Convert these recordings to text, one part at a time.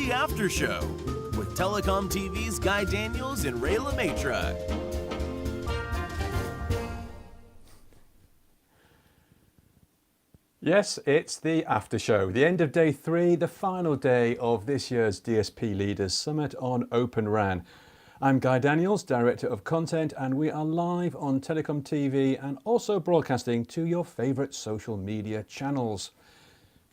The After Show with Telecom TV's Guy Daniels and Ray LeMaitre. Yes, it's the After Show, the end of day 3, the final day of this year's DSP Leaders Summit on OpenRAN. I'm Guy Daniels, Director of Content, and we are live on Telecom TV and also broadcasting to your favourite social media channels.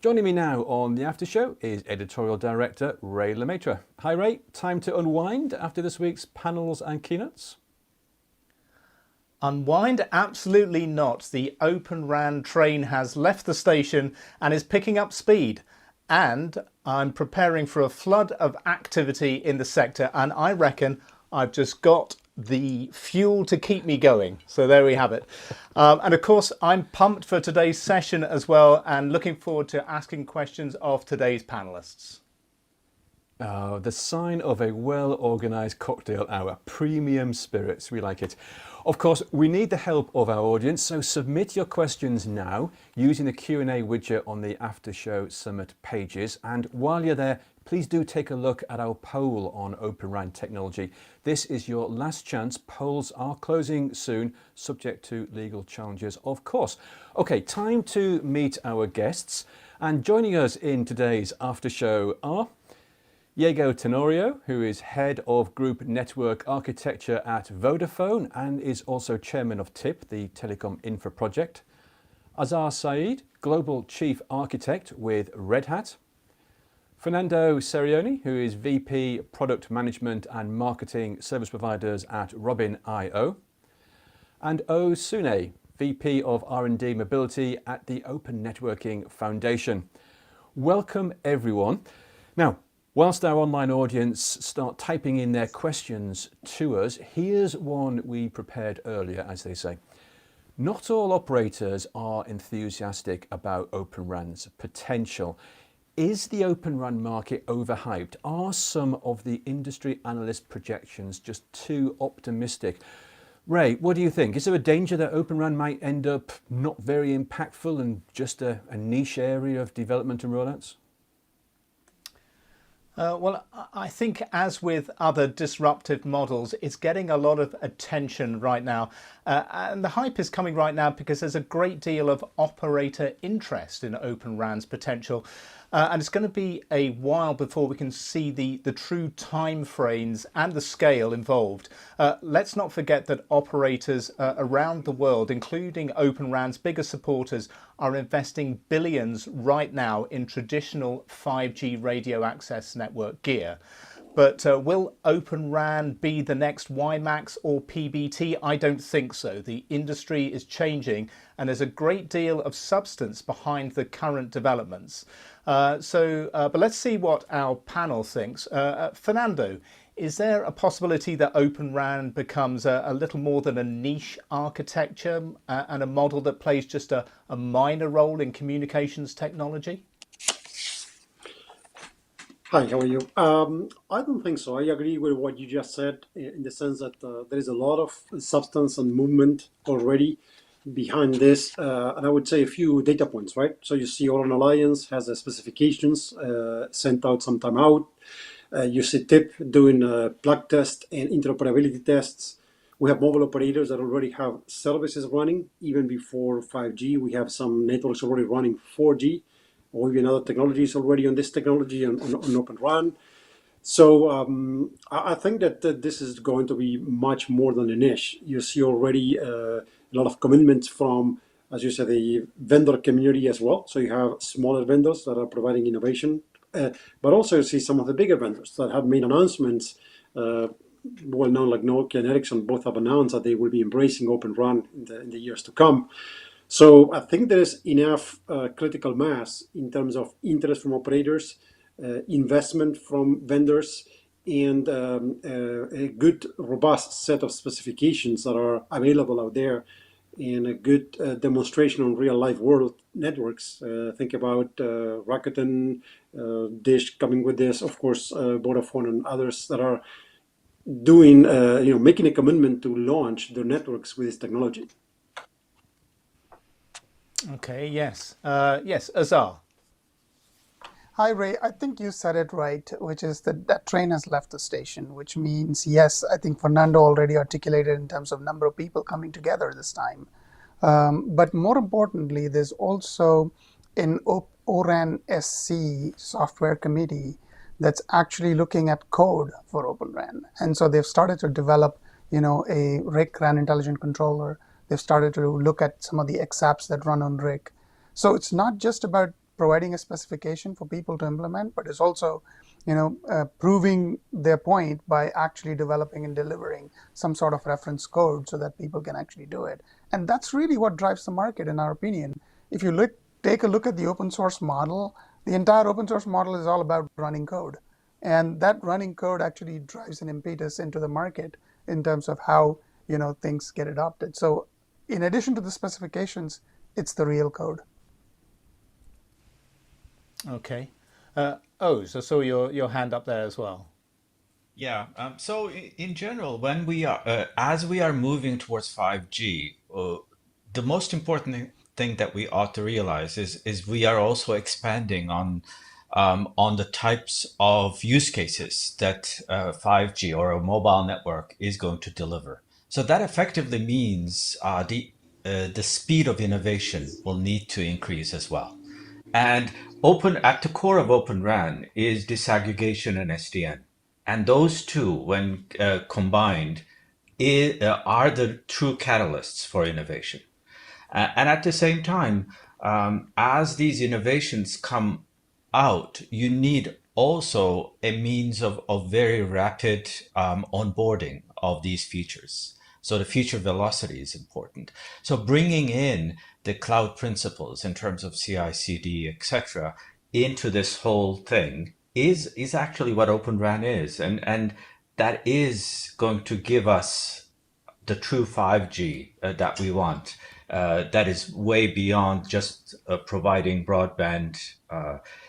Joining me now on the After Show is Editorial Director Ray LeMaitre. Hi Ray, time to unwind after this week's panels and keynotes? Unwind? Absolutely not. The OpenRAN train has left the station and is picking up speed. And I'm preparing for a flood of activity in the sector, and I reckon I've just got the fuel to keep me going. So there we have it. And of course, I'm pumped for today's session as well and looking forward to asking questions of today's panelists. Oh, the sign of a well-organised cocktail hour. Premium spirits, we like it. Of course, we need the help of our audience, so submit your questions now using the Q&A widget on the After Show Summit pages. And while you're there, please do take a look at our poll on OpenRAN technology. This is your last chance. Polls are closing soon, subject to legal challenges, of course. Okay, time to meet our guests. And joining us in today's After Show are Diego Tenorio, who is Head of Group Network Architecture at Vodafone and is also Chairman of TIP, the Telecom Infra Project. Azar Saeed, Global Chief Architect with Red Hat. Fernando Serioni, who is VP Product Management and Marketing Service Providers at Robin.io. And O Sune, VP of R&D Mobility at the Open Networking Foundation. Welcome everyone. Now, whilst our online audience start typing in their questions to us, here's one we prepared earlier, as they say. Not all operators are enthusiastic about OpenRAN's potential. Is the OpenRAN market overhyped? Are some of the industry analyst projections just too optimistic? Ray, what do you think? Is there a danger that OpenRAN might end up not very impactful and just a niche area of development and rollouts? Well, I think as with other disruptive models, it's getting a lot of attention right now. And the hype is coming right now because there's a great deal of operator interest in OpenRAN's potential. And it's going to be a while before we can see the true time frames and the scale involved. Let's not forget that operators around the world, including OpenRAN's bigger supporters, are investing billions right now in traditional 5G radio access network gear. But will OpenRAN be the next WiMAX or PBT? I don't think so. The industry is changing and there's a great deal of substance behind the current developments. But let's see what our panel thinks. Fernando, is there a possibility that OpenRAN becomes a little more than a niche architecture and a model that plays just a minor role in communications technology? Hi, how are you? I don't think so. I agree with what you just said in the sense that there is a lot of substance and movement already behind this. And I would say a few data points, right? So you see Oran Alliance has the specifications sent out some time out. You see TIP doing plug test and interoperability tests. We have mobile operators that already have services running even before 5G. We have some networks already running 4G. Or even other technologies already on this technology on OpenRAN. So I think that this is going to be much more than a niche. You see already a lot of commitments from, as you said, the vendor community as well. So you have smaller vendors that are providing innovation, but also you see some of the bigger vendors that have made announcements, well known like Nokia and Ericsson both have announced that they will be embracing OpenRAN in the years to come. So I think there is enough critical mass in terms of interest from operators, investment from vendors, and a good, robust set of specifications that are available out there, and a good demonstration on real-life world networks. Think about Rakuten, Dish coming with this, of course, Vodafone and others that are doing, making a commitment to launch their networks with this technology. Okay, yes. Yes, Azar. Hi, Ray. I think you said it right, which is that that train has left the station, which means, yes, I think Fernando already articulated in terms of number of people coming together this time. But more importantly, there's also an ORAN SC software committee that's actually looking at code for OpenRAN. And so they've started to develop, a RIC RAN intelligent controller. They've started to look at some of the XApps that run on RIC. So it's not just about providing a specification for people to implement, but it's also, proving their point by actually developing and delivering some sort of reference code so that people can actually do it. And that's really what drives the market, in our opinion. If you take a look at the open source model, the entire open source model is all about running code. And that running code actually drives an impetus into the market in terms of how, things get adopted. So in addition to the specifications, it's the real code. Okay. Oz, I saw your hand up there as well. Yeah. So in general, when we are as we are moving towards 5G, the most important thing that we ought to realize is we are also expanding on the types of use cases that 5G or a mobile network is going to deliver. So that effectively means the speed of innovation will need to increase as well. And at the core of OpenRAN is disaggregation and SDN. And those two, when combined, are the true catalysts for innovation. And at the same time, as these innovations come out, you need also a means of very rapid onboarding of these features. So the feature velocity is important. So bringing in the cloud principles in terms of CI/CD, etc., into this whole thing is actually what OpenRAN is, and that is going to give us the true 5G that we want. That is way beyond just providing broadband,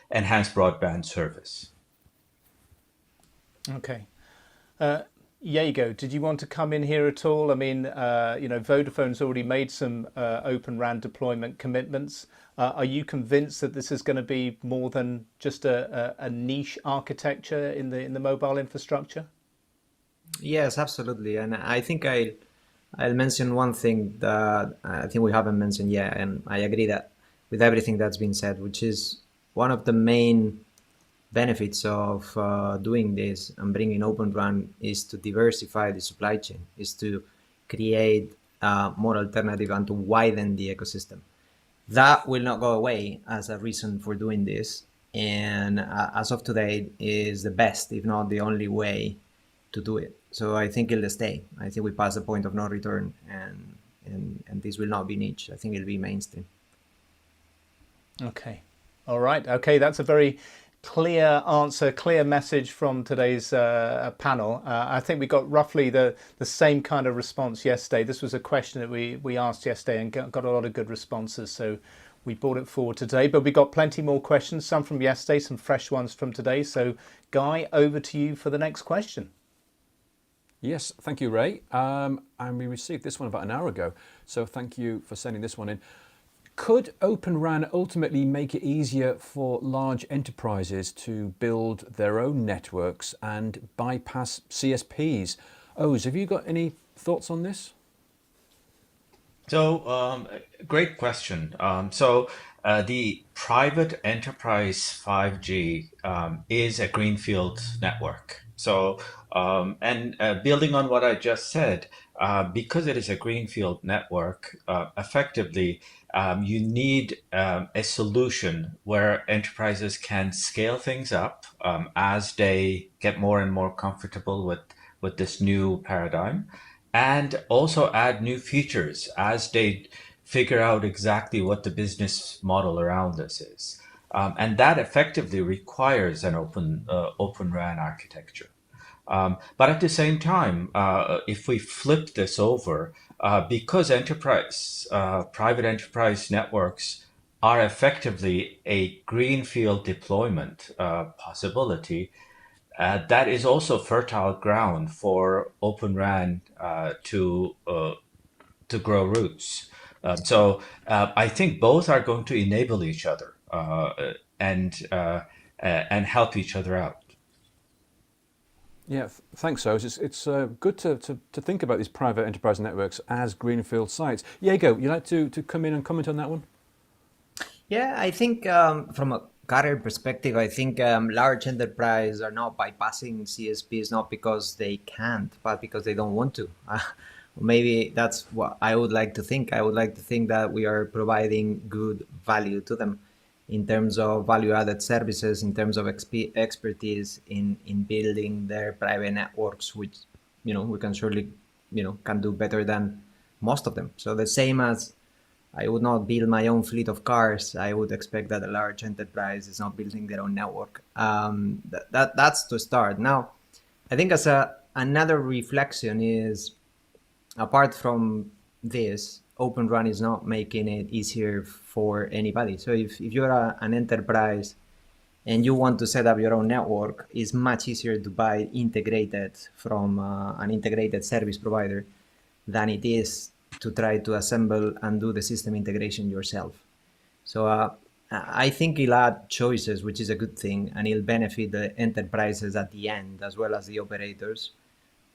enhanced broadband service. Okay. Diego, did you want to come in here at all? I mean, Vodafone's already made some Open RAN deployment commitments. Are you convinced that this is going to be more than just a niche architecture in the mobile infrastructure? Yes, absolutely. And I think I'll mention one thing that I think we haven't mentioned yet, and I agree that with everything that's been said, which is one of the main benefits of doing this and bringing Open RAN is to diversify the supply chain, is to create more alternative and to widen the ecosystem. That will not go away as a reason for doing this, and as of today is the best, if not the only way to do it. So I think it'll stay. I think we passed the point of no return, and this will not be niche. I think it'll be mainstream. Okay. All right. Okay, that's a very clear answer, clear message from today's panel. I think we got roughly the same kind of response yesterday. This was a question that we asked yesterday and got a lot of good responses. So we brought it forward today, but we got plenty more questions, some from yesterday, some fresh ones from today. So Guy, over to you for the next question. Yes, thank you, Ray. And we received this one about an hour ago. So thank you for sending this one in. Could OpenRAN ultimately make it easier for large enterprises to build their own networks and bypass CSPs? Oz, have you got any thoughts on this? So, great question. The private enterprise 5G is a greenfield network. So, building on what I just said, because it is a greenfield network, effectively, you need a solution where enterprises can scale things up as they get more and more comfortable with this new paradigm, and also add new features as they figure out exactly what the business model around this is. And that effectively requires an open RAN architecture. But at the same time, if we flip this over, because private enterprise networks are effectively a greenfield deployment possibility, that is also fertile ground for Open RAN to grow roots. So I think both are going to enable each other, and and help each other out. Yeah, thanks, Ose. It's good to think about these private enterprise networks as greenfield sites. Diego, you like to come in and comment on that one? Yeah, I think from a carrier perspective, I think large enterprise are not bypassing CSPs not because they can't, but because they don't want to. Maybe that's what I would like to think. I would like to think that we are providing good value to them in terms of value-added services, in terms of expertise in building their private networks, which we can surely can do better than most of them. So the same as I would not build my own fleet of cars, I would expect that a large enterprise is not building their own network. That's to start. Now, I think as another reflection is, apart from this, OpenRAN is not making it easier for anybody. So if you're an enterprise and you want to set up your own network, it's much easier to buy integrated from an integrated service provider than it is to try to assemble and do the system integration yourself. So I think it'll add choices, which is a good thing, and it'll benefit the enterprises at the end as well as the operators.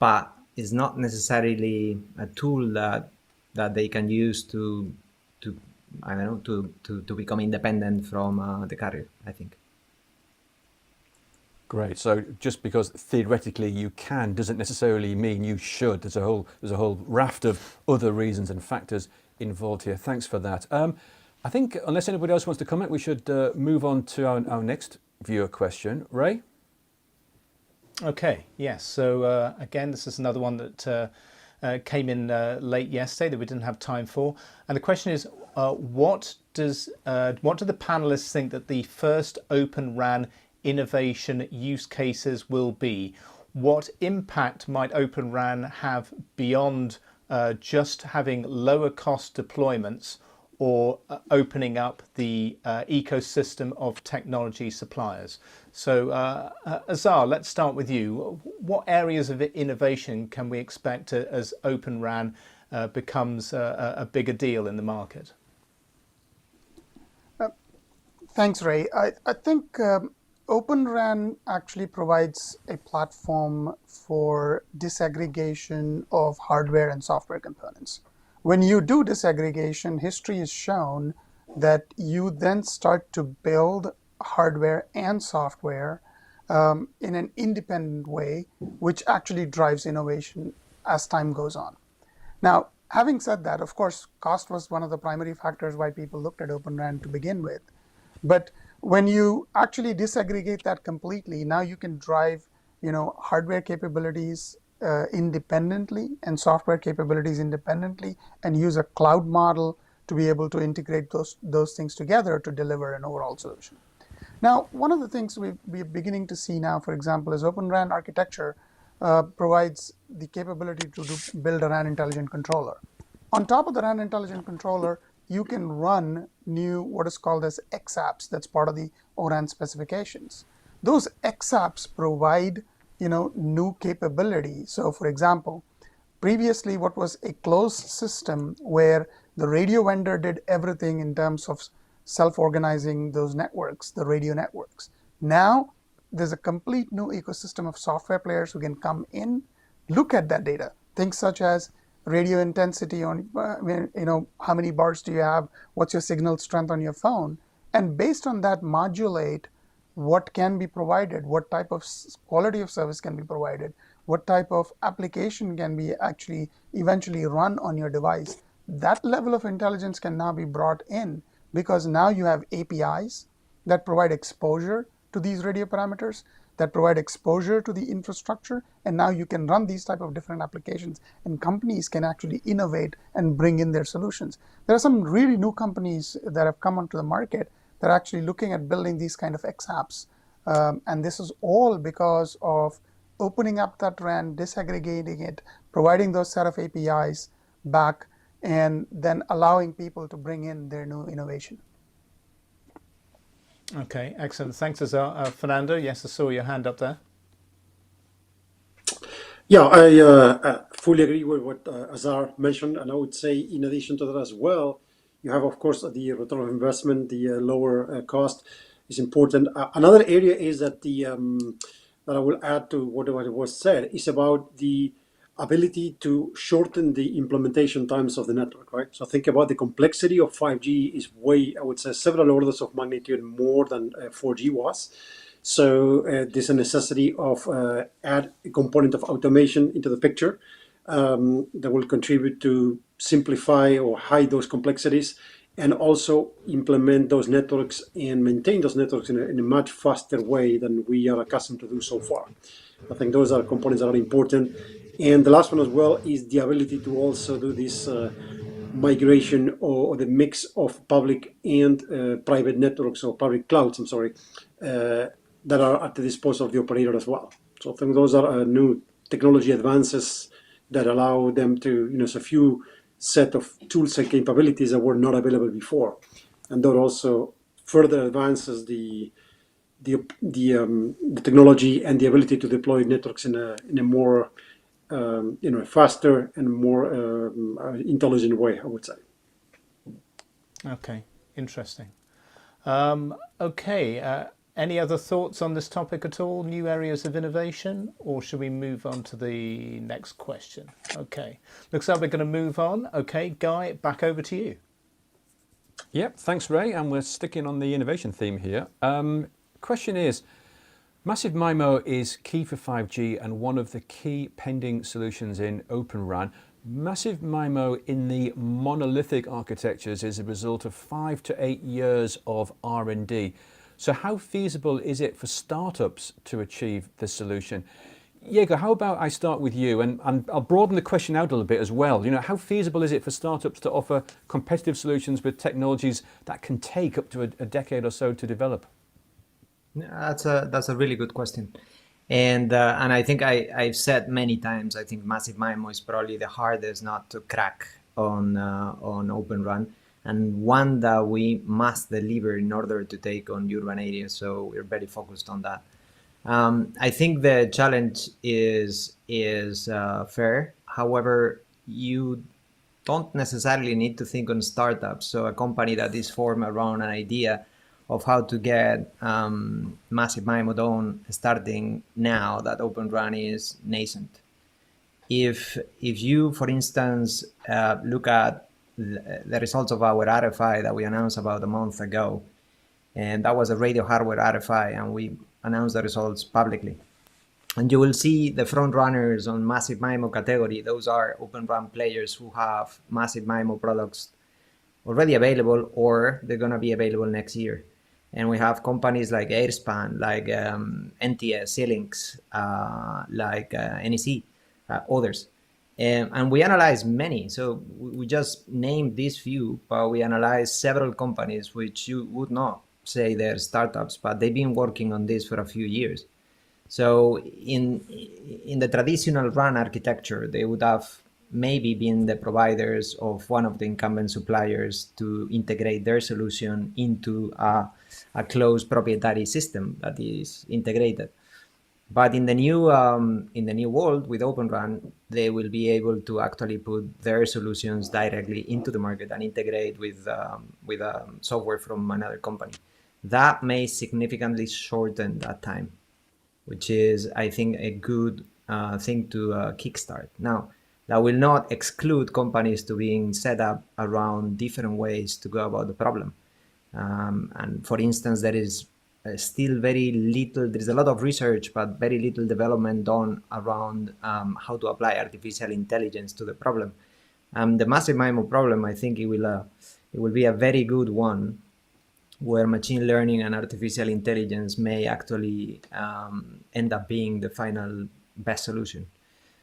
But it's not necessarily a tool that they can use to I don't know to become independent from the carrier, I think. Great. So just because theoretically you can doesn't necessarily mean you should. There's a whole raft of other reasons and factors involved here. Thanks for that. I think unless anybody else wants to comment, we should move on to our next viewer question. Ray? Okay, yes. So again, this is another one that came in late yesterday that we didn't have time for. And the question is, what do the panelists think that the first OpenRAN innovation use cases will be? What impact might OpenRAN have beyond just having lower cost deployments or opening up the ecosystem of technology suppliers? So Azar, let's start with you. What areas of innovation can we expect as OpenRAN becomes a bigger deal in the market? Thanks, Ray. I think OpenRAN actually provides a platform for disaggregation of hardware and software components. When you do disaggregation, history has shown that you then start to build hardware and software in an independent way, which actually drives innovation as time goes on. Now, having said that, of course, cost was one of the primary factors why people looked at OpenRAN to begin with. But when you actually disaggregate that completely, now you can drive, hardware capabilities independently and software capabilities independently, and use a cloud model to be able to integrate those things together to deliver an overall solution. Now, one of the things we're beginning to see now, for example, is OpenRAN architecture provides the capability to build a RAN intelligent controller. On top of the RAN intelligent controller, you can run new what is called as XApps. That's part of the ORAN specifications. Those XApps provide new capability. So for example, previously what was a closed system where the radio vendor did everything in terms of self-organizing those networks, the radio networks. Now there's a complete new ecosystem of software players who can come in, look at that data, things such as radio intensity on, how many bars do you have, what's your signal strength on your phone, and based on that modulate what can be provided, what type of quality of service can be provided, what type of application can be actually eventually run on your device. That level of intelligence can now be brought in because now you have APIs that provide exposure to these radio parameters, that provide exposure to the infrastructure, and now you can run these type of different applications, and companies can actually innovate and bring in their solutions. There are some really new companies that have come onto the market that are actually looking at building these kind of XApps, and this is all because of opening up that RAN, disaggregating it, providing those set of APIs back, and then allowing people to bring in their new innovation. Okay, excellent. Thanks, Azar. Fernando, yes, I saw your hand up there. Yeah, I fully agree with what Azar mentioned, and I would say in addition to that as well, you have, of course, the return on investment, the lower cost. is important. Another area is that that I will add to what was said is about the ability to shorten the implementation times of the network, right? So think about the complexity of 5G is way, I would say, several orders of magnitude more than 4G was. So there's a necessity of add a component of automation into the picture that will contribute to simplify or hide those complexities and also implement those networks and maintain those networks in a much faster way than we are accustomed to do so far. I think those are components that are important. And the last one as well is the ability to also do this migration or the mix of public and private networks or public clouds, that are at the disposal of the operator as well. So I think those are new technology advances that allow them to, it's a few set of tools and capabilities that were not available before. And that also further advances the technology and the ability to deploy networks in a more faster and more intelligent way, I would say. Okay, interesting. Okay, any other thoughts on this topic at all? New areas of innovation, or should we move on to the next question? Okay, looks like we're going to move on. Okay, Guy, back over to you. Yep, thanks, Ray. And we're sticking on the innovation theme here. Question is, Massive MIMO is key for 5G and one of the key pending solutions in OpenRAN. Massive MIMO in the monolithic architectures is a result of 5 to 8 years of R&D. So how feasible is it for startups to achieve this solution? Diego, how about I start with you, and I'll broaden the question out a little bit as well. How feasible is it for startups to offer competitive solutions with technologies that can take up to a decade or so to develop? That's a really good question, and I think I've said many times, I think Massive MIMO is probably the hardest nut to crack on OpenRAN, and one that we must deliver in order to take on urban areas. So we're very focused on that. I think the challenge is fair. However, you don't necessarily need to think on startups. So a company that is formed around an idea of how to get Massive MIMO done starting now that OpenRAN is nascent. If you, for instance, look at the results of our RFI that we announced about a month ago, and that was a radio hardware RFI, and we announced the results publicly. And you will see the front runners on Massive MIMO category. Those are OpenRAN players who have Massive MIMO products already available, or they're going to be available next year. And we have companies like Airspan, like NTS, Xilinx, like NEC, others. And we analyzed many. So we just named these few, but we analyzed several companies which you would not say they're startups, but they've been working on this for a few years. So in the traditional RAN architecture, they would have maybe been the providers of one of the incumbent suppliers to integrate their solution into a closed proprietary system that is integrated. But in the new world with OpenRAN, they will be able to actually put their solutions directly into the market and integrate with software from another company. That may significantly shorten that time, which is, I think, a good thing to kickstart. Now, that will not exclude companies to being set up around different ways to go about the problem. And for instance, there is still very little, there is a lot of research, but very little development done around how to apply artificial intelligence to the problem. The Massive MIMO problem, I think it will be a very good one, where machine learning and artificial intelligence may actually end up being the final best solution.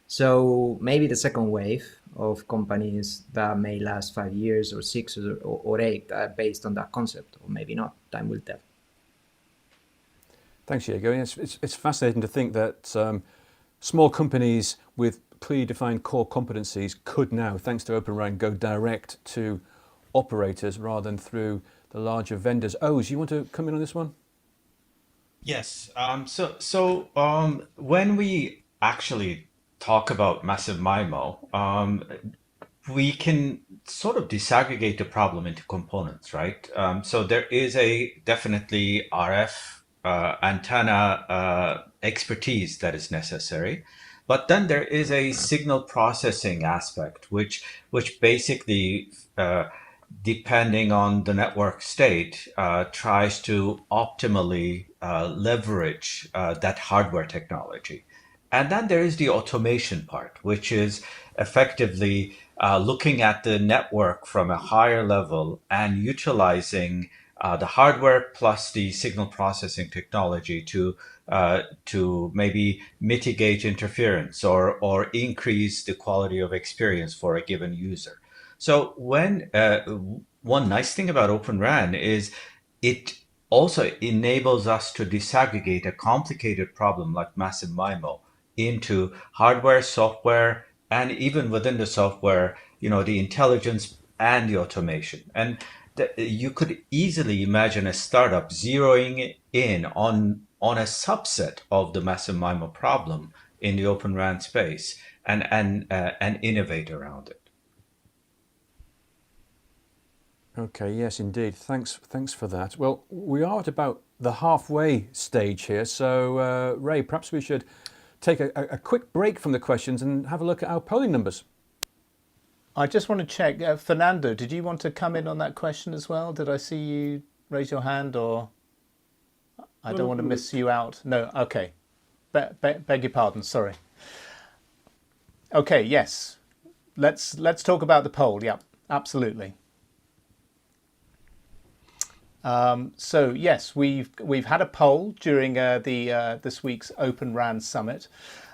So maybe the second wave of companies that may last 5 years or 6 or 8 based on that concept, or maybe not. Time will tell. Thanks, Diego. It's fascinating to think that small companies with clearly defined core competencies could now, thanks to OpenRAN, go direct to operators rather than through the larger vendors. Oz, you want to come in on this one? Yes. So when we actually talk about Massive MIMO, we can sort of disaggregate the problem into components, right? So there is a definitely RF antenna expertise that is necessary, but then there is a signal processing aspect, which basically, depending on the network state, tries to optimally leverage that hardware technology. And then there is the automation part, which is effectively looking at the network from a higher level and utilizing the hardware plus the signal processing technology to maybe mitigate interference or increase the quality of experience for a given user. So when one nice thing about OpenRAN is it also enables us to disaggregate a complicated problem like massive MIMO into hardware, software, and even within the software, the intelligence and the automation. And you could easily imagine a startup zeroing in on a subset of the massive MIMO problem in the OpenRAN space and innovate around it. Okay, yes, indeed. Thanks for that. Well, we are at about the halfway stage here, so Ray, perhaps we should take a quick break from the questions and have a look at our polling numbers. I just want to check, Fernando, did you want to come in on that question as well? Did I see you raise your hand, or I don't want to miss you out? No, okay. Beg your pardon, sorry. Okay, yes. Let's talk about the poll. Yeah, absolutely. So yes, we've had a poll during this week's OpenRAN summit,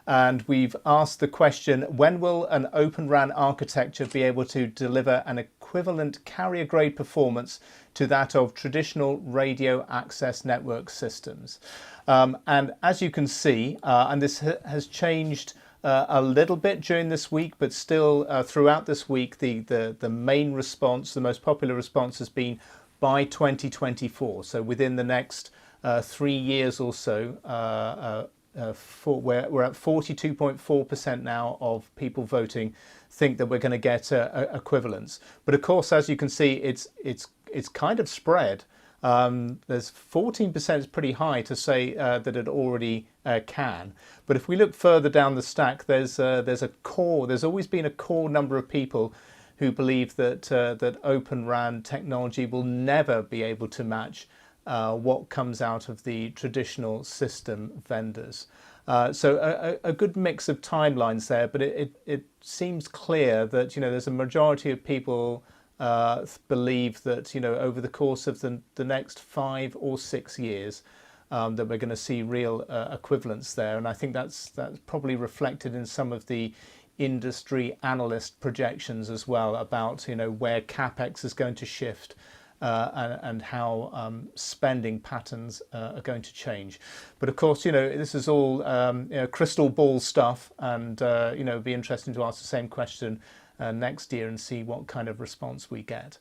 and we've asked the question: when will an OpenRAN architecture be able to deliver an equivalent carrier-grade performance to that of traditional radio access network systems? And as you can see, and this has changed a little bit during this week, but still throughout this week, the main response, the most popular response, has been by 2024. So within the next 3 years or so, we're at 42.4% now of people voting think that we're going to get equivalence. But of course, as you can see, it's kind of spread. There's 14% is pretty high to say that it already can. But if we look further down the stack, there's a core. There's always been a core number of people who believe that OpenRAN technology will never be able to match what comes out of the traditional system vendors. So a good mix of timelines there, but it seems clear that there's a majority of people believe that over the course of the next 5 or 6 years that we're going to see real equivalence there, and I think that's probably reflected in some of the industry analyst projections as well about where CapEx is going to shift and how spending patterns are going to change. But of course, this is all crystal ball stuff, and it'd be interesting to ask the same question next year and see what kind of response we get.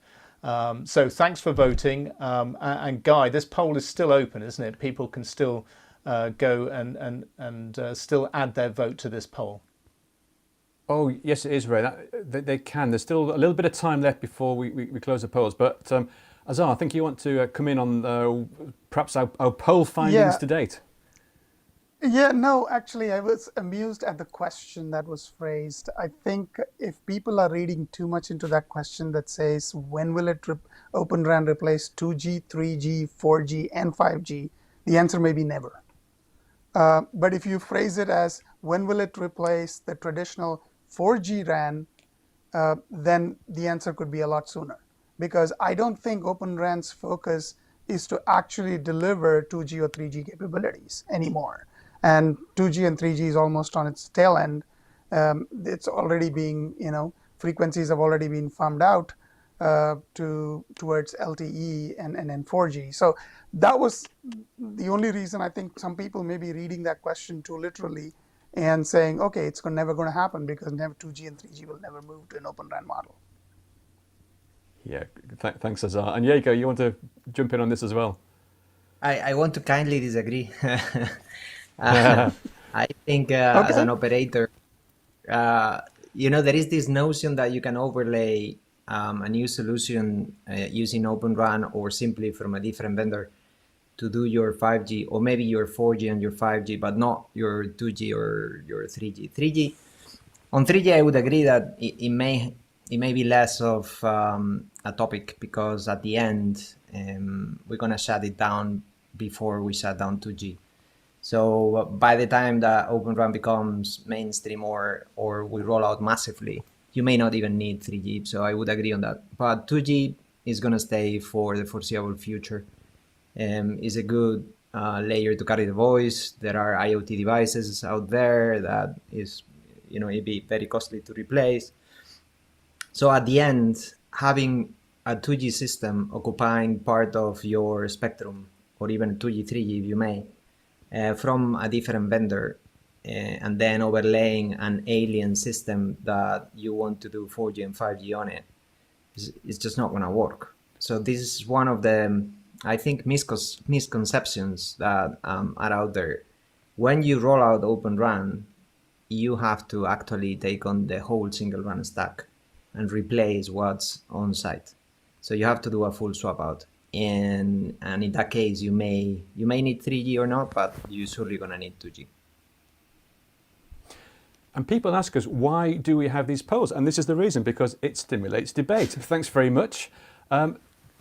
So thanks for voting, and Guy, this poll is still open, isn't it? People can still go and still add their vote to this poll. Oh, yes, it is, Ray. They can. There's still a little bit of time left before we close the polls. But Azar, I think you want to come in on perhaps our poll findings to date. Yeah, no, actually, I was amused at the question that was phrased. I think if people are reading too much into that question that says, when will OpenRAN replace 2G, 3G, 4G, and 5G, the answer may be never. But if you phrase it as, when will it replace the traditional 4G RAN, then the answer could be a lot sooner. Because I don't think OpenRAN's focus is to actually deliver 2G or 3G capabilities anymore. And 2G and 3G is almost on its tail end. It's already being, frequencies have already been farmed out towards LTE and 4G. So that was the only reason I think some people may be reading that question too literally and saying, okay, it's never going to happen because never 2G and 3G will never move to an OpenRAN model. Yeah, thanks, Azar. And Jaco, you want to jump in on this as well? I want to kindly disagree. I think as an operator, there is this notion that you can overlay a new solution using OpenRAN or simply from a different vendor to do your 5G, or maybe your 4G and your 5G, but not your 2G or your 3G. 3G on 3G, I would agree that it may be less of a topic, because at the end we're gonna shut it down before we shut down 2G. So by the time that OpenRAN becomes mainstream or we roll out massively, you may not even need 3G. So I would agree on that. But 2G is gonna stay for the foreseeable future. Is a good layer to carry the voice. There are IoT devices out there that is, it'd be very costly to replace. So at the end, having a 2G system occupying part of your spectrum, or even 2G, 3G if you may, from a different vendor, and then overlaying an alien system that you want to do 4G and 5G on it, it's just not going to work. So this is one of the, I think, misconceptions that are out there. When you roll out OpenRAN, you have to actually take on the whole single RAN stack and replace what's on site. So you have to do a full swap out. And in that case, you may need 3G or not, but you're surely gonna need 2G. And people ask us, why do we have these polls? And this is the reason, because it stimulates debate. Thanks very much.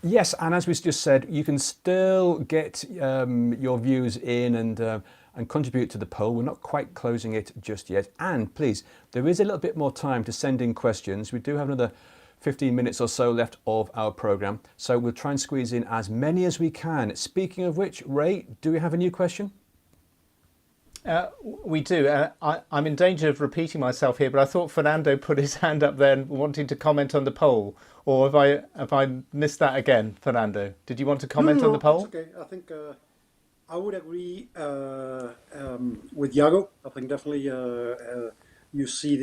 Yes, and as we just said, you can still get your views in and contribute to the poll. We're not quite closing it just yet. And please, there is a little bit more time to send in questions. We do have another 15 minutes or so left of our programme, so we'll try and squeeze in as many as we can. Speaking of which, Ray, do we have a new question? We do. I'm in danger of repeating myself here, but I thought Fernando put his hand up there wanting to comment on the poll. Or have I missed that again, Fernando? Did you want to comment on the poll? It's okay. I think I would agree with Iago. I think definitely you see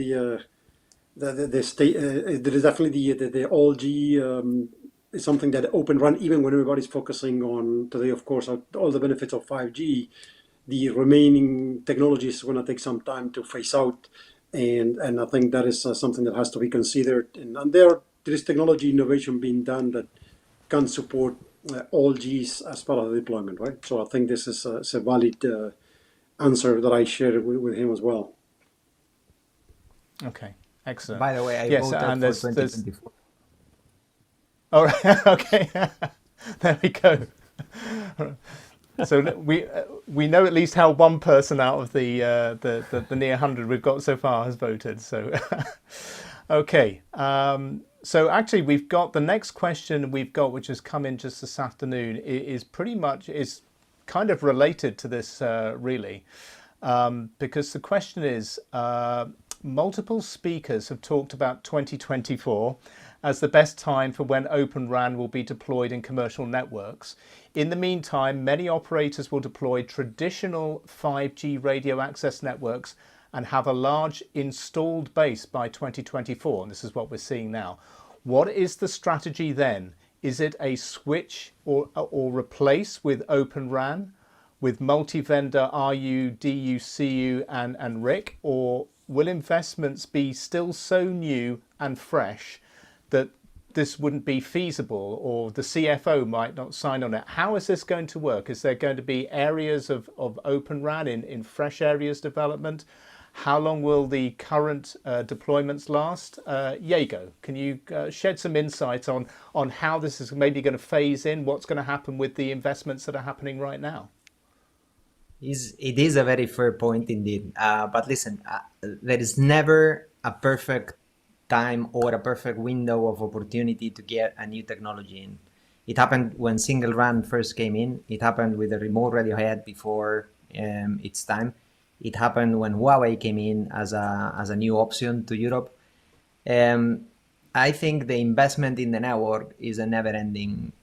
the state. There is definitely the all G is something that OpenRAN, even when everybody's focusing on today, of course, all the benefits of 5G. The remaining technology is going to take some time to phase out, and I think that is something that has to be considered. And there is technology innovation being done that can support all Gs as part of the deployment, right? So I think this is a valid answer that I shared with him as well. Okay, excellent. By the way, I voted for 2024. All right, okay, there we go. So we know at least how one person out of the near 100 we've got so far has voted. So okay. So actually, we've got the next question which has come in just this afternoon, is kind of related to this really, because the question is, multiple speakers have talked about 2024 as the best time for when OpenRAN will be deployed in commercial networks. In the meantime, many operators will deploy traditional 5G radio access networks and have a large installed base by 2024. And this is what we're seeing now. What is the strategy then? Is it a switch or replace with OpenRAN, with multi-vendor RU, DU, CU and RIC? Or will investments be still so new and fresh that this wouldn't be feasible, or the CFO might not sign on it? How is this going to work? Is there going to be areas of OpenRAN in fresh areas development? How long will the current deployments last? Iago, can you shed some insight on how this is maybe going to phase in? What's going to happen with the investments that are happening right now? It is a very fair point indeed. But listen, there is never a perfect time or a perfect window of opportunity to get a new technology in. It happened when single RAN first came in. It happened with the remote radiohead before its time. It happened when Huawei came in as a new option to Europe. I think the investment in the network is a never-ending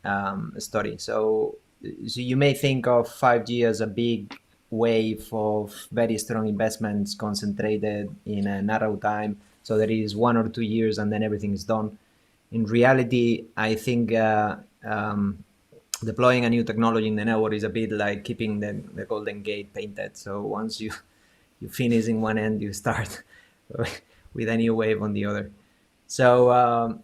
story. So you may think of 5G as a big wave of very strong investments concentrated in a narrow time. So there is 1 or 2 years and then everything is done. In reality, I think deploying a new technology in the network is a bit like keeping the Golden Gate painted. So once you finish in one end, you start with a new wave on the other. So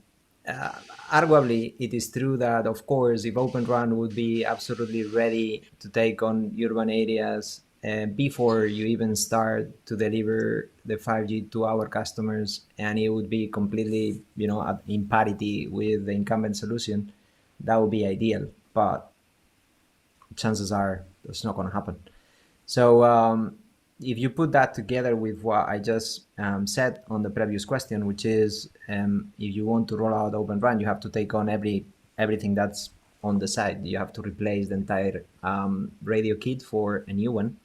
arguably, it is true that, of course, if OpenRAN would be absolutely ready to take on urban areas before you even start to deliver the 5G to our customers, and it would be completely, in parity with the incumbent solution, that would be ideal. But chances are that's not going to happen. So if you put that together with what I just said on the previous question, which is if you want to roll out OpenRAN, you have to take on everything that's on the side. You have to replace the entire radio kit for a new one.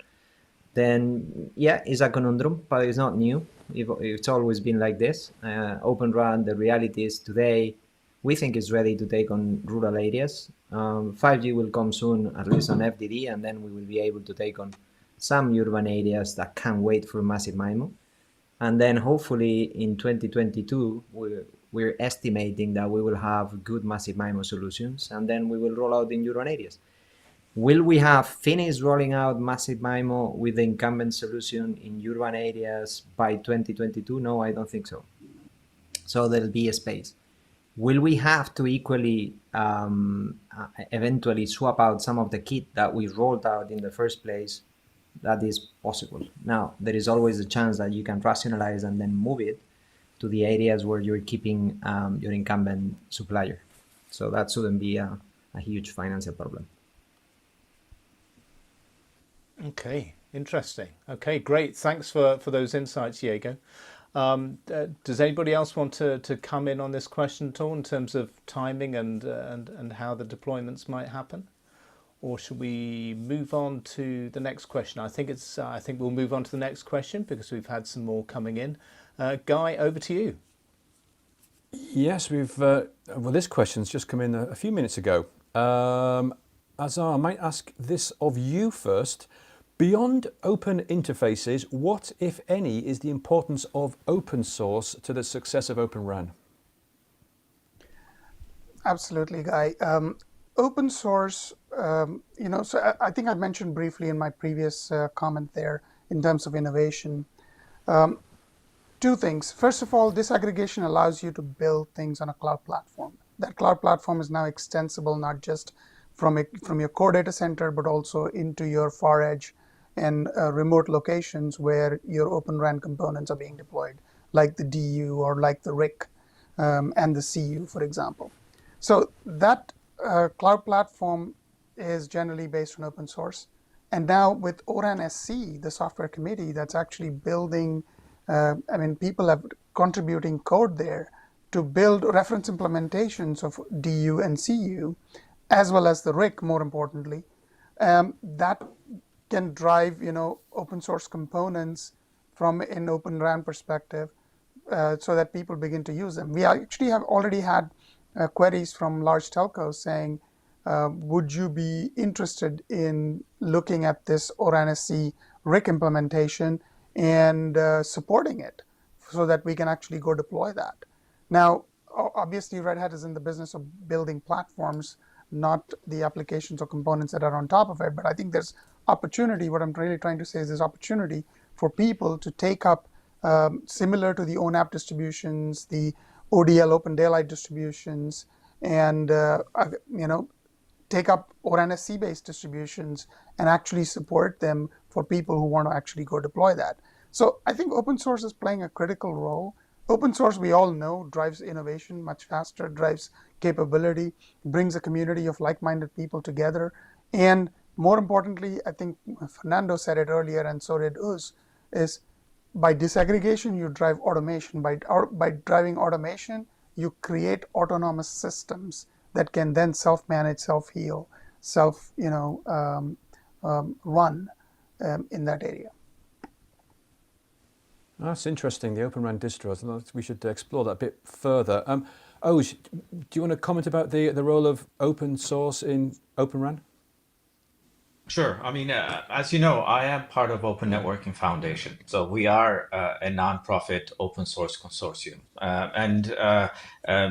Then, yeah, it's a conundrum, but it's not new. It's always been like this. OpenRAN, the reality is today, we think it's ready to take on rural areas. 5G will come soon, at least on FDD, and then we will be able to take on some urban areas that can't wait for massive MIMO. And then hopefully in 2022, we're estimating that we will have good massive MIMO solutions, and then we will roll out in urban areas. Will we have finished rolling out massive MIMO with the incumbent solution in urban areas by 2022? No, I don't think so. So there'll be a space. Will we have to equally eventually swap out some of the kit that we rolled out in the first place? That is possible. Now, there is always a chance that you can rationalize and then move it to the areas where you're keeping your incumbent supplier. So that shouldn't be a huge financial problem. Okay, interesting. Okay, great. Thanks for those insights, Diego. Does anybody else want to come in on this question at all in terms of timing and how the deployments might happen? Or should we move on to the next question? I think we'll move on to the next question because we've had some more coming in. Guy, over to you. Yes, this question's just come in a few minutes ago. Azar, I might ask this of you first. Beyond open interfaces, what, if any, is the importance of open source to the success of OpenRAN? Absolutely, Guy. Open source, so I think I mentioned briefly in my previous comment there in terms of innovation. Two things. First of all, disaggregation allows you to build things on a cloud platform. That cloud platform is now extensible not just from your core data center, but also into your far edge and remote locations where your OpenRAN components are being deployed, like the DU or like the RIC and the CU, for example. So that cloud platform is generally based on open source. And now with ORAN SC, the software committee that's actually building, people have contributing code there to build reference implementations of DU and CU, as well as the RIC, more importantly, that can drive, open source components from an OpenRAN perspective, so that people begin to use them. We actually have already had queries from large telcos saying, would you be interested in looking at this ORAN SC RIC implementation and supporting it so that we can actually go deploy that? Now, obviously, Red Hat is in the business of building platforms, not the applications or components that are on top of it. But I think there's opportunity. What I'm really trying to say is there's opportunity for people to take up, similar to the ONAP distributions, the ODL Open Daylight distributions, and take up ORAN SC based distributions and actually support them for people who want to actually go deploy that. So I think open source is playing a critical role. Open source, we all know, drives innovation much faster, drives capability, brings a community of like-minded people together. And more importantly, I think Fernando said it earlier, and so did Uz, is by disaggregation, you drive automation. By driving automation, you create autonomous systems that can then self-manage, self-heal, run in that area. That's interesting, the OpenRAN distros. We should explore that a bit further. Oj, do you want to comment about the role of open source in OpenRAN? Sure. I mean, as you know, I am part of Open Networking Foundation. So we are a nonprofit open source consortium.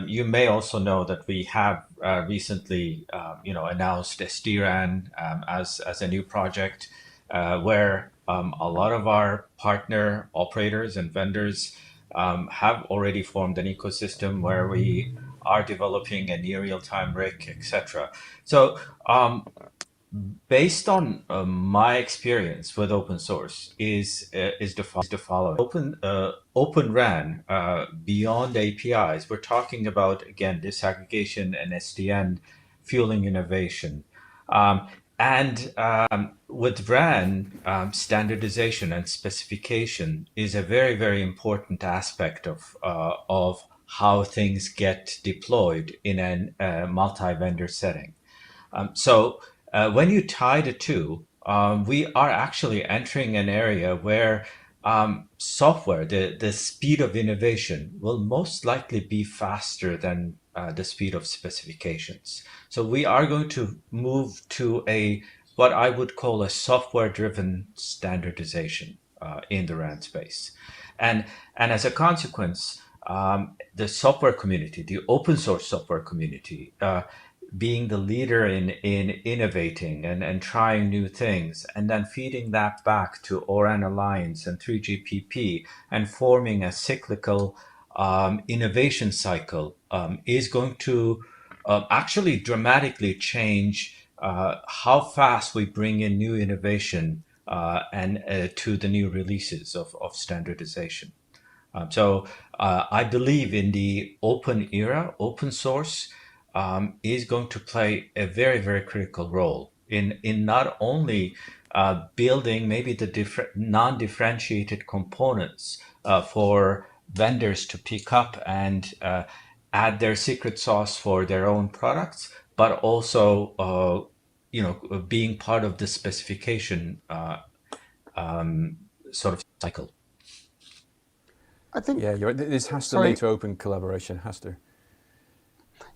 You may also know that we have recently, announced SDRAN as a new project where a lot of our partner operators and vendors have already formed an ecosystem where we are developing a near real-time RIC, etc. So based on my experience with open source is the following. OpenRAN beyond APIs, we're talking about again disaggregation and SDN fueling innovation. And with RAN, standardization and specification is a very, very important aspect of how things get deployed in a multi-vendor setting. So when you tie the two, we are actually entering an area where software, the speed of innovation will most likely be faster than the speed of specifications. So we are going to move to what I would call a software-driven standardization in the RAN space. And as a consequence, the software community, the open source software community, being the leader in innovating and trying new things, and then feeding that back to ORAN Alliance and 3GPP and forming a cyclical innovation cycle is going to actually dramatically change how fast we bring in new innovation and to the new releases of standardization. So I believe in the open era, open source is going to play a very, very critical role in not only building maybe the different non-differentiated components for vendors to pick up and add their secret sauce for their own products, but also being part of the specification sort of cycle. I think. Yeah, this has to Sorry. lead to open collaboration, has to.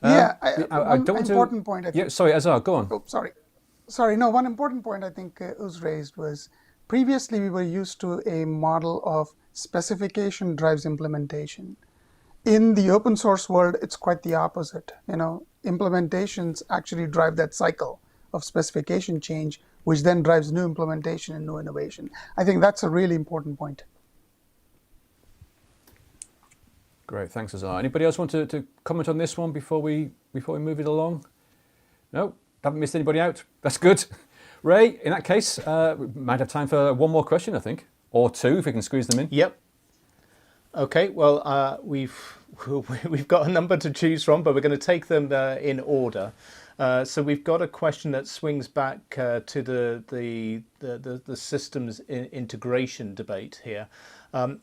Yeah, I one don't want important to, point. I yeah, think. sorry, Azar, go on. Oh, sorry. No, one important point I think was raised was previously we were used to a model of specification drives implementation. In the open source world, it's quite the opposite. Implementations actually drive that cycle of specification change, which then drives new implementation and new innovation. I think that's a really important point. Great, thanks, Azar. Anybody else want to comment on this one before we move it along? No, haven't missed anybody out. That's good. Ray, in that case, we might have time for one more question, I think, or two if we can squeeze them in. Yep. Okay. Well, we've got a number to choose from, but we're going to take them in order. So we've got a question that swings back to the systems integration debate here.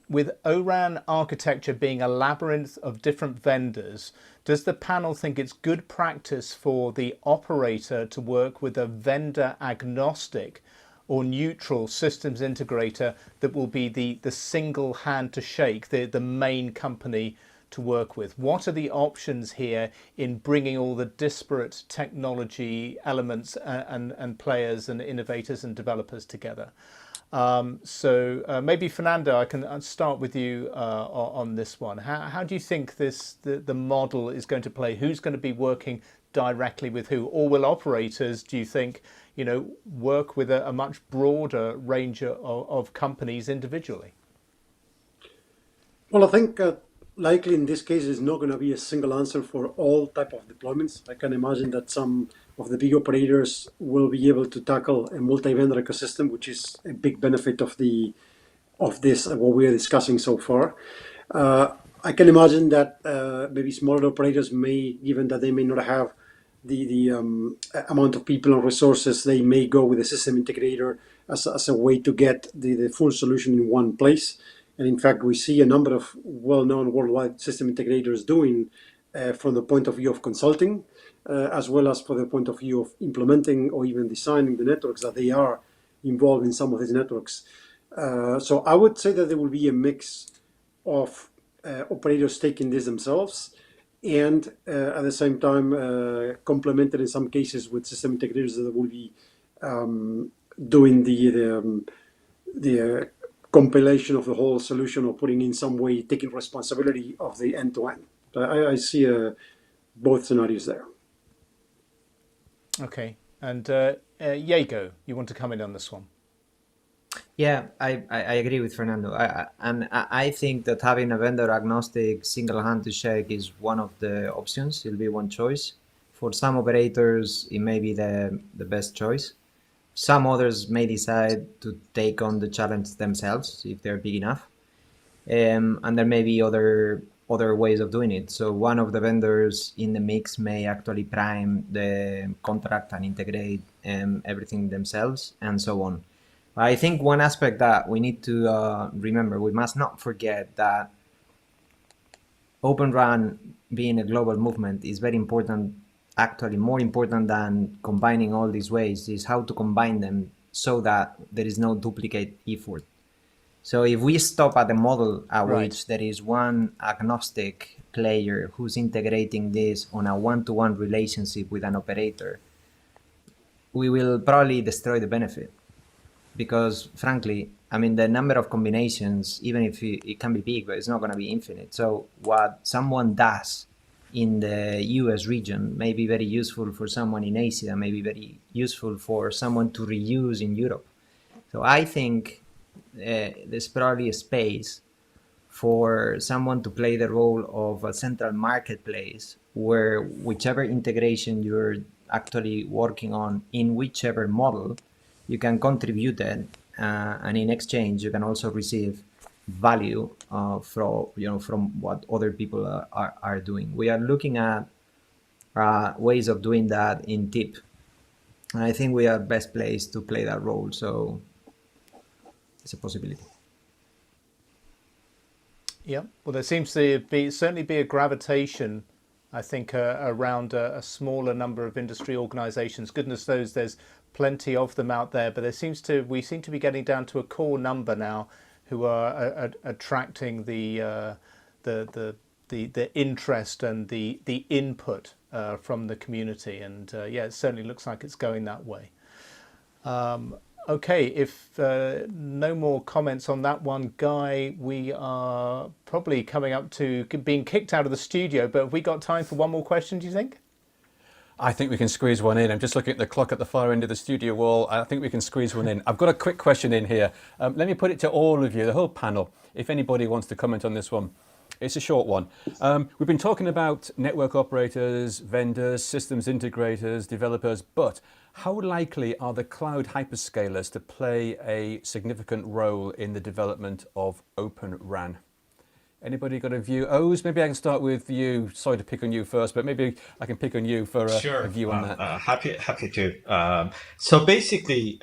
With ORAN architecture being a labyrinth of different vendors, does the panel think it's good practice for the operator to work with a vendor agnostic or neutral systems integrator that will be the single hand to shake, the main company to work with? What are the options here in bringing all the disparate technology elements and players and innovators and developers together? So maybe Fernando, I can start with you on this one. How do you think the model is going to play? Who's going to be working directly with who? Or will operators, do you think, work with a much broader range of companies individually? Well, I think likely in this case it's not going to be a single answer for all type of deployments. I can imagine that some of the big operators will be able to tackle a multi-vendor ecosystem, which is a big benefit of this what we are discussing so far. I can imagine that maybe smaller operators may, given that they may not have the amount of people and resources, they may go with a system integrator as a way to get the full solution in one place. And in fact, we see a number of well-known worldwide system integrators doing from the point of view of consulting, as well as for the point of view of implementing or even designing the networks that they are involved in some of these networks. So I would say that there will be a mix of operators taking this themselves and at the same time complemented in some cases with system integrators that will be doing the compilation of the whole solution or putting in some way, taking responsibility of the end-to-end. I see both scenarios there. Okay. And Jago, you want to come in on this one? Yeah, I agree with Fernando. I think that having a vendor agnostic single hand to shake is one of the options. It'll be one choice. For some operators, it may be the best choice. Some others may decide to take on the challenge themselves if they're big enough. And there may be other ways of doing it. So one of the vendors in the mix may actually prime the contract and integrate everything themselves, and so on. I think one aspect that we need to remember, we must not forget that OpenRAN being a global movement is very important, actually more important than combining all these ways, is how to combine them so that there is no duplicate effort. So if we stop at the model at Right. which there is one agnostic player who's integrating this on a one-to-one relationship with an operator, we will probably destroy the benefit. Because frankly, I mean, the number of combinations, even if it can be big, but it's not going to be infinite. So what someone does in the US region may be very useful for someone in Asia, may be very useful for someone to reuse in Europe. So I think there's probably a space for someone to play the role of a central marketplace where whichever integration you're actually working on in whichever model, you can contribute it, and in exchange you can also receive value from what other people are doing. We are looking at ways of doing that in TIP, and I think we are best placed to play that role. So it's a possibility. Yeah, well, there seems to be certainly be a gravitation, I think, around a smaller number of industry organisations. Goodness knows there's plenty of them out there, but we seem to be getting down to a core number now who are attracting the interest and the input from the community, and yeah, it certainly looks like it's going that way. Okay, if no more comments on that one, Guy, we are probably coming up to being kicked out of the studio, but have we got time for one more question, do you think? I think we can squeeze one in. I'm just looking at the clock at the far end of the studio wall. I think we can squeeze one in. I've got a quick question in here. Let me put it to all of you, the whole panel, if anybody wants to comment on this one. It's a short one. We've been talking about network operators, vendors, systems integrators, developers, but how likely are the cloud hyperscalers to play a significant role in the development of OpenRAN? Anybody got a view? Oz, maybe I can start with you. Sorry to pick on you first, but maybe I can pick on you for a view on that. Happy to. So basically,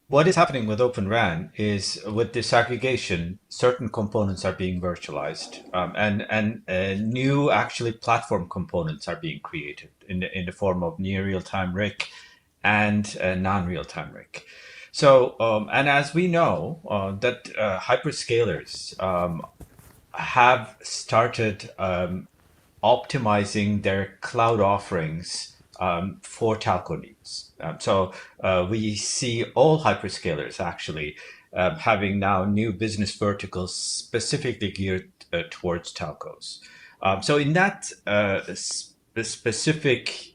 what is happening with OpenRAN is with disaggregation, certain components are being virtualized, and new actually platform components are being created in the form of near real-time RIC and non-real-time RIC. So, and as we know, that hyperscalers have started optimizing their cloud offerings for telco needs. So we see all hyperscalers actually having now new business verticals specifically geared towards telcos. So in that specific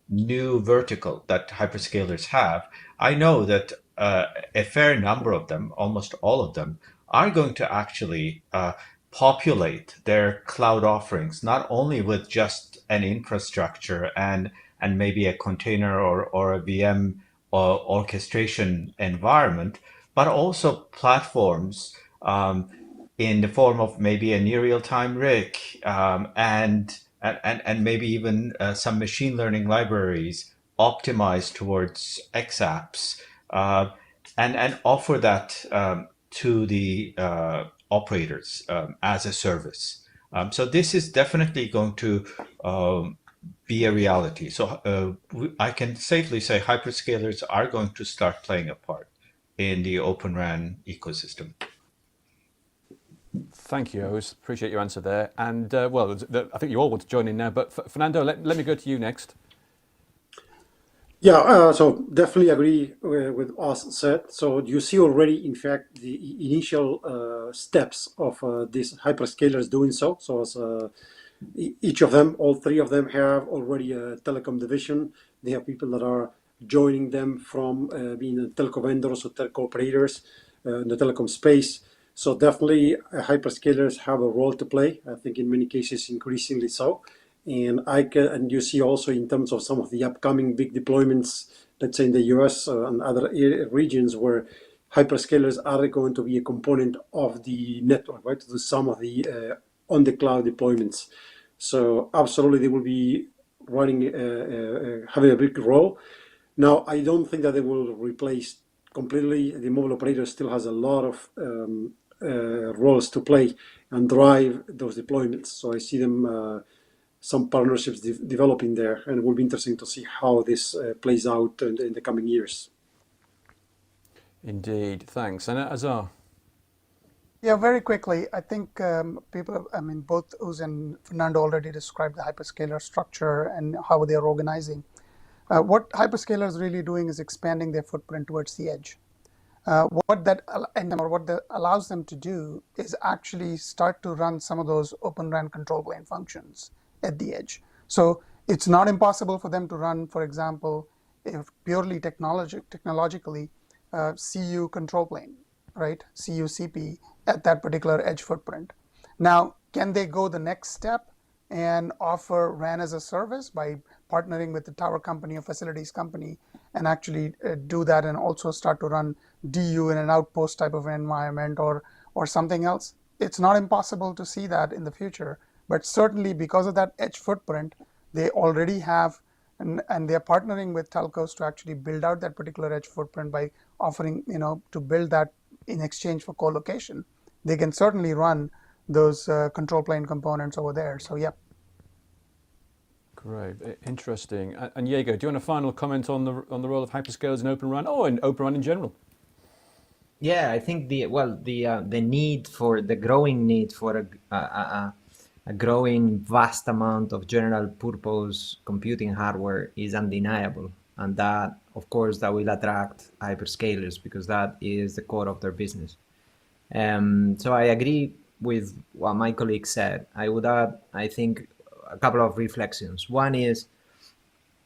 new vertical that hyperscalers have, I know that a fair number of them, almost all of them, are going to actually populate their cloud offerings, not only with just an infrastructure and maybe a container or a VM or orchestration environment, but also platforms in the form of maybe a near real-time RIC and maybe even some machine learning libraries optimized towards XApps and offer that to the operators as a service. So this is definitely going to be a reality. So I can safely say hyperscalers are going to start playing a part in the OpenRAN ecosystem. Thank you, Oz. Appreciate your answer there. And well, I think you all want to join in now, but Fernando, let me go to you next. Yeah, so definitely agree with us said. So you see already, in fact, the initial steps of these hyperscalers doing so. So as each of them, all three of them have already a telecom division. They have people that are joining them from being telco vendors or telco operators in the telecom space. So definitely hyperscalers have a role to play. I think in many cases increasingly so. And you see also in terms of some of the upcoming big deployments, let's say in the US and other regions where hyperscalers are going to be a component of the network, right? To some of the on the cloud deployments. So absolutely, they will be running, having a big role. Now, I don't think that they will replace completely. The mobile operator still has a lot of roles to play and drive those deployments. So I see them some partnerships developing there, and it will be interesting to see how this plays out in the coming years. Indeed, thanks. And Azar? Yeah, very quickly, I think both Uz and Fernando already described the hyperscaler structure and how they are organizing. What hyperscalers really doing is expanding their footprint towards the edge. What that allows them to do is actually start to run some of those OpenRAN control plane functions at the edge. So it's not impossible for them to run, for example, if purely technologically, CU control plane, right? CUCP at that particular edge footprint. Now, can they go the next step and offer RAN as a service by partnering with the tower company or facilities company and actually do that and also start to run DU in an outpost type of environment or something else? It's not impossible to see that in the future, but certainly because of that edge footprint, they already have and they're partnering with telcos to actually build out that particular edge footprint by offering, to build that in exchange for co-location. They can certainly run those control plane components over there. So, yeah. Great, interesting. And Diego, do you want a final comment on the role of hyperscalers in OpenRAN, or in OpenRAN in general? Yeah, I think the growing need for a growing vast amount of general purpose computing hardware is undeniable, and that, of course, that will attract hyperscalers because that is the core of their business. So I agree with what my colleague said. I would add, I think, a couple of reflections. One is,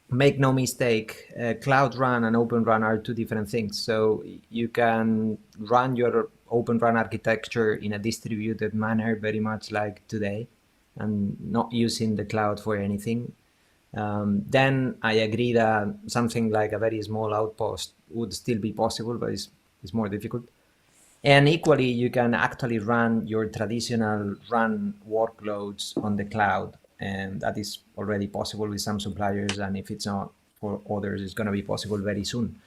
make no mistake, Cloud RAN and Open RAN are two different things. So you can run your Open RAN architecture in a distributed manner, very much like today, and not using the cloud for anything. Then I agree that something like a very small outpost would still be possible, but it's more difficult. And equally, you can actually run your traditional RAN workloads on the cloud. And that is already possible with some suppliers. And if it's not for others, it's going to be possible very soon.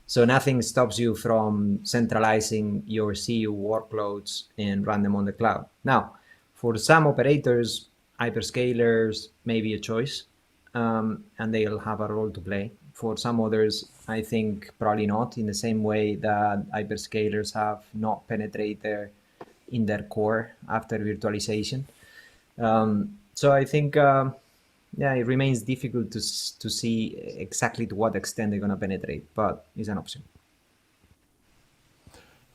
So nothing stops you from centralizing your CU workloads and run them on the cloud. Now, for some operators, hyperscalers may be a choice, and they'll have a role to play. For some others, I think probably not, in the same way that hyperscalers have not penetrated in their core after virtualization. So I think, it remains difficult to see exactly to what extent they're going to penetrate, but it's an option.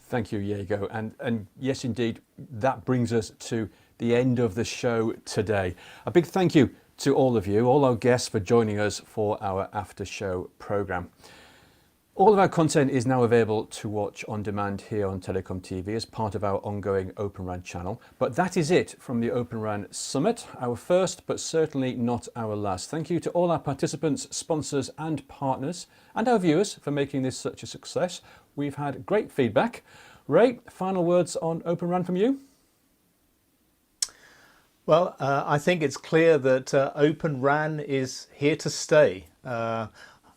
Thank you, Diego. And yes, indeed, that brings us to the end of the show today. A big thank you to all of you, all our guests, for joining us for our after show program. All of our content is now available to watch on demand here on Telecom TV as part of our ongoing OpenRAN channel. But that is it from the OpenRAN Summit, our first but certainly not our last. Thank you to all our participants, sponsors and partners, and our viewers for making this such a success. We've had great feedback. Ray, final words on OpenRAN from you? Well, I think it's clear that OpenRAN is here to stay.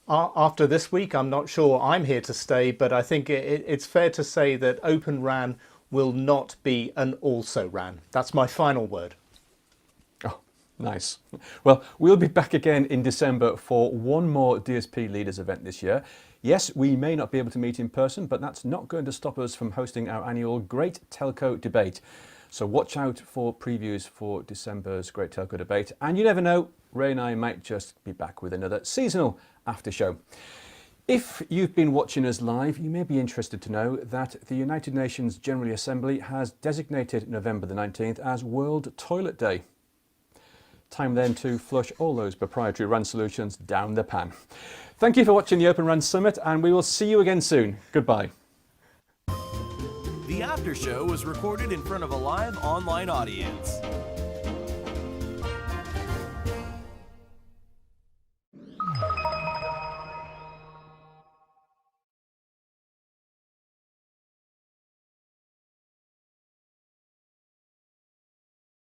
After this week, I'm not sure I'm here to stay, but I think it's fair to say that OpenRAN will not be an also-RAN. That's my final word. Oh, nice. Well, we'll be back again in December for one more DSP Leaders event this year. Yes, we may not be able to meet in person, but that's not going to stop us from hosting our annual Great Telco Debate. So watch out for previews for December's Great Telco Debate. And you never know, Ray and I might just be back with another seasonal after show. If you've been watching us live, you may be interested to know that the United Nations General Assembly has designated November the 19th as World Toilet Day. Time then to flush all those proprietary RAN solutions down the pan. Thank you for watching the OpenRAN Summit, and we will see you again soon. Goodbye. The after show was recorded in front of a live online audience.